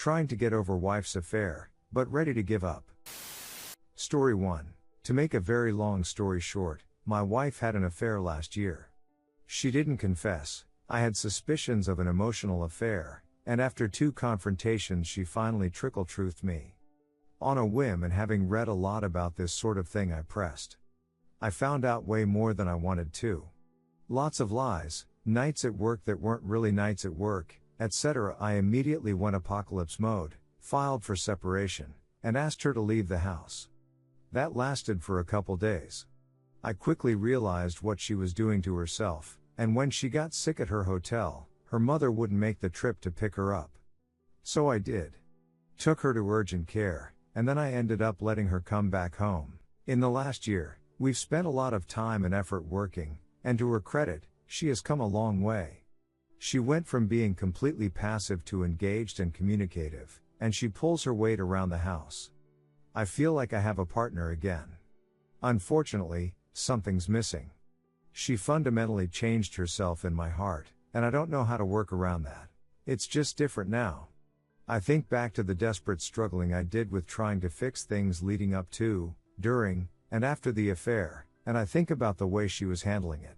trying to get over wife's affair, but ready to give up. Story 1. To make a very long story short, my wife had an affair last year. She didn't confess. I had suspicions of an emotional affair, and after 2 confrontations she finally trickle-truthed me. On a whim, and having read a lot about this sort of thing, I pressed. I found out way more than I wanted to. Lots of lies, nights at work that weren't really nights at work, etc. I immediately went apocalypse mode, filed for separation, and asked her to leave the house. That lasted for a couple days. I quickly realized what she was doing to herself, and when she got sick at her hotel, her mother wouldn't make the trip to pick her up. So I did. Took her to urgent care, and then I ended up letting her come back home. In the last year, we've spent a lot of time and effort working, and to her credit, she has come a long way. She went from being completely passive to engaged and communicative, and she pulls her weight around the house. I feel like I have a partner again. Unfortunately, something's missing. She fundamentally changed herself in my heart, and I don't know how to work around that. It's just different now. I think back to the desperate struggling I did with trying to fix things leading up to, during, and after the affair, and I think about the way she was handling it.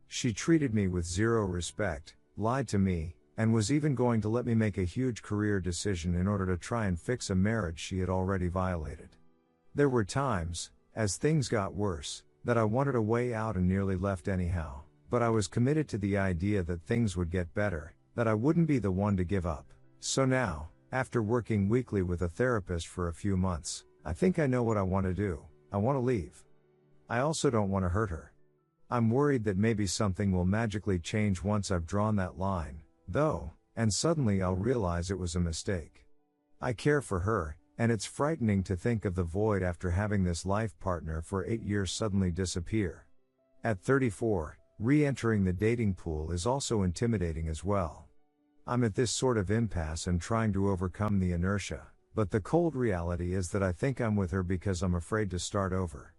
She treated me with zero respect, lied to me, and was even going to let me make a huge career decision in order to try and fix a marriage she had already violated. There were times, as things got worse, that I wanted a way out and nearly left anyhow, but I was committed to the idea that things would get better, that I wouldn't be the one to give up. So now, after working weekly with a therapist for a few months, I think I know what I want to do. I want to leave. I also don't want to hurt her. I'm worried that maybe something will magically change once I've drawn that line, though, and suddenly I'll realize it was a mistake. I care for her, and it's frightening to think of the void after having this life partner for 8 years suddenly disappear. At 34, re-entering the dating pool is also intimidating as well. I'm at this sort of impasse and trying to overcome the inertia, but the cold reality is that I think I'm with her because I'm afraid to start over.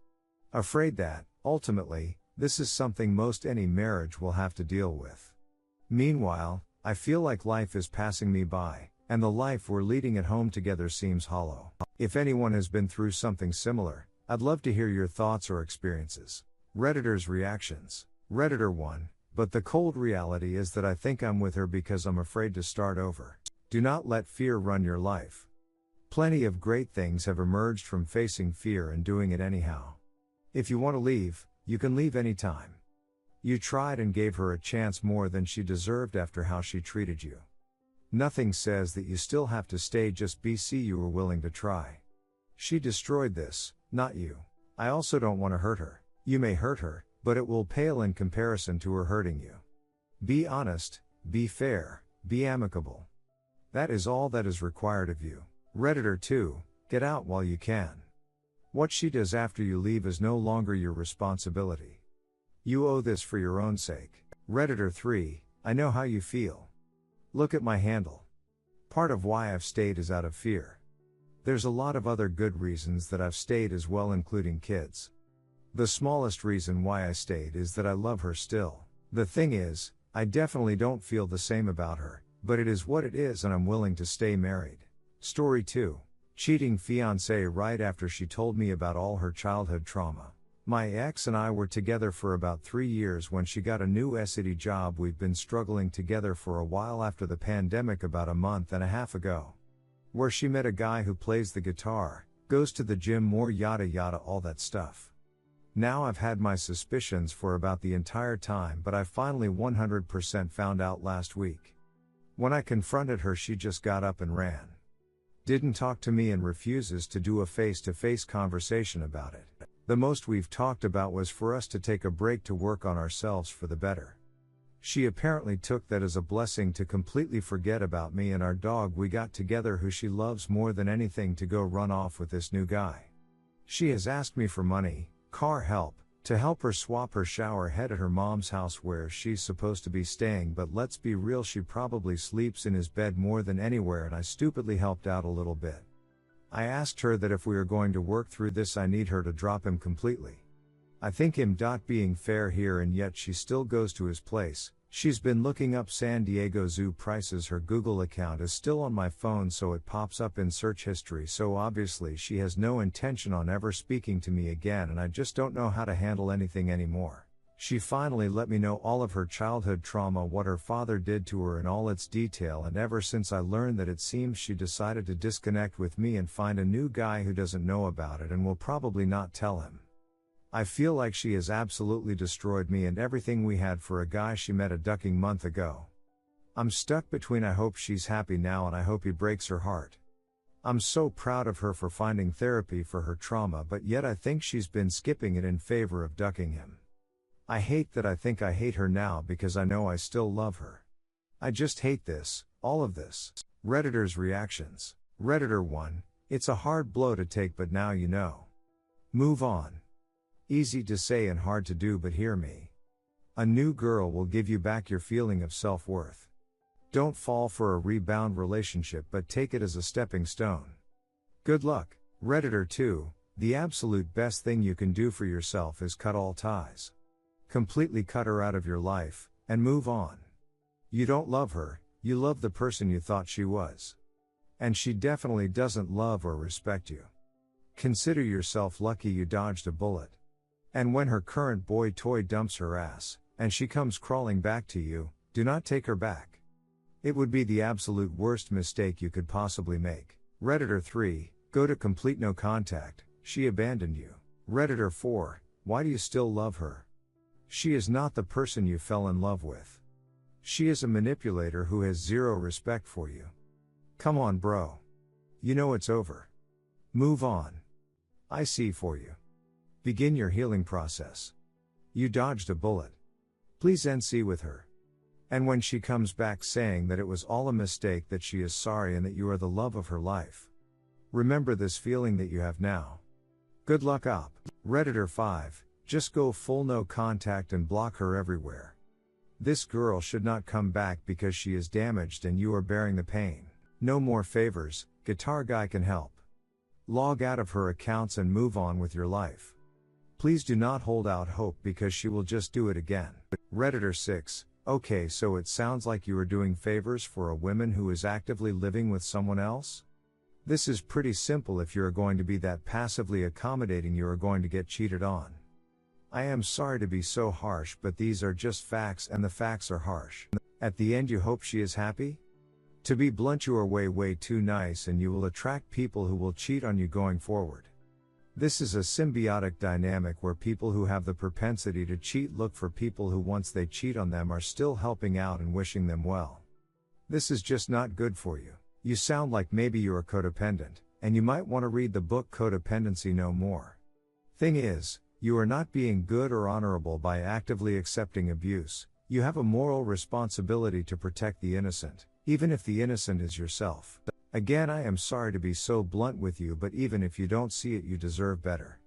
Afraid that, ultimately, this is something most any marriage will have to deal with. Meanwhile, I feel like life is passing me by, and the life we're leading at home together seems hollow. If anyone has been through something similar, I'd love to hear your thoughts or experiences. Redditors' reactions. Redditor 1, but the cold reality is that I think I'm with her because I'm afraid to start over. Do not let fear run your life. Plenty of great things have emerged from facing fear and doing it anyhow. If you want to leave, you can leave anytime. You tried and gave her a chance more than she deserved after how she treated you. Nothing says that you still have to stay, just be you were willing to try. She destroyed this, not you. I also don't want to hurt her. You may hurt her, but it will pale in comparison to her hurting you. Be honest, be fair, be amicable. That is all that is required of you. Redditor 2, get out while you can. What she does after you leave is no longer your responsibility. You owe this for your own sake. Redditor 3, I know how you feel. Look at my handle. Part of why I've stayed is out of fear. There's a lot of other good reasons that I've stayed as well, including kids. The smallest reason why I stayed is that I love her still. The thing is, I definitely don't feel the same about her, but it is what it is and I'm willing to stay married. Story 2. Cheating fiancé right after she told me about all her childhood trauma. My ex and I were together for about 3 years when she got a new SED job. We've been struggling together for a while after the pandemic about a month and a half ago. Where she met a guy who plays the guitar, goes to the gym more, yada yada, all that stuff. Now I've had my suspicions for about the entire time, but I finally 100% found out last week. When I confronted her, she just got up and ran. Didn't talk to me and refuses to do a face-to-face conversation about it. The most we've talked about was for us to take a break to work on ourselves for the better. She apparently took that as a blessing to completely forget about me and our dog we got together, who she loves more than anything, to go run off with this new guy. She has asked me for money, car help, to help her swap her shower head at her mom's house where she's supposed to be staying, but let's be real, she probably sleeps in his bed more than anywhere, and I stupidly helped out a little bit. I asked her that if we are going to work through this, I need her to drop him completely. I think him being fair here, and yet she still goes to his place, She's been looking up San Diego Zoo prices. Her Google account is still on my phone, so it pops up in search history, so obviously she has no intention on ever speaking to me again, and I just don't know how to handle anything anymore. She finally let me know all of her childhood trauma, what her father did to her in all its detail, and ever since I learned that, it seems she decided to disconnect with me and find a new guy who doesn't know about it and will probably not tell him. I feel like she has absolutely destroyed me and everything we had for a guy she met a ducking month ago. I'm stuck between I hope she's happy now and I hope he breaks her heart. I'm so proud of her for finding therapy for her trauma, but yet I think she's been skipping it in favor of ducking him. I hate that I think I hate her now because I know I still love her. I just hate this, all of this. Redditors' reactions. Redditor 1, it's a hard blow to take, but now you know. Move on. Easy to say and hard to do, but hear me. A new girl will give you back your feeling of self-worth. Don't fall for a rebound relationship, but take it as a stepping stone. Good luck. Redditor 2, the absolute best thing you can do for yourself is cut all ties. Completely cut her out of your life, and move on. You don't love her, you love the person you thought she was. And she definitely doesn't love or respect you. Consider yourself lucky you dodged a bullet. And when her current boy toy dumps her ass, and she comes crawling back to you, do not take her back. It would be the absolute worst mistake you could possibly make. Redditor 3, go to complete no contact, she abandoned you. Redditor 4, why do you still love her? She is not the person you fell in love with. She is a manipulator who has zero respect for you. Come on, bro. You know it's over. Move on. I see for you. Begin your healing process. You dodged a bullet. Please NC with her. And when she comes back saying that it was all a mistake, that she is sorry and that you are the love of her life. Remember this feeling that you have now. Good luck op. Redditor 5, just go full no contact and block her everywhere. This girl should not come back because she is damaged and you are bearing the pain. No more favors, guitar guy can help. Log out of her accounts and move on with your life. Please do not hold out hope because she will just do it again. Redditor 6, okay, so it sounds like you are doing favors for a woman who is actively living with someone else? This is pretty simple. If you are going to be that passively accommodating, you are going to get cheated on. I am sorry to be so harsh, but these are just facts, and the facts are harsh. At the end, you hope she is happy? To be blunt, you are way too nice and you will attract people who will cheat on you going forward. This is a symbiotic dynamic where people who have the propensity to cheat look for people who, once they cheat on them, are still helping out and wishing them well. This is just not good for you. You sound like maybe you are codependent, and you might want to read the book Codependency No More. Thing is, you are not being good or honorable by actively accepting abuse. You have a moral responsibility to protect the innocent, even if the innocent is yourself. Again, I am sorry to be so blunt with you, but even if you don't see it, you deserve better.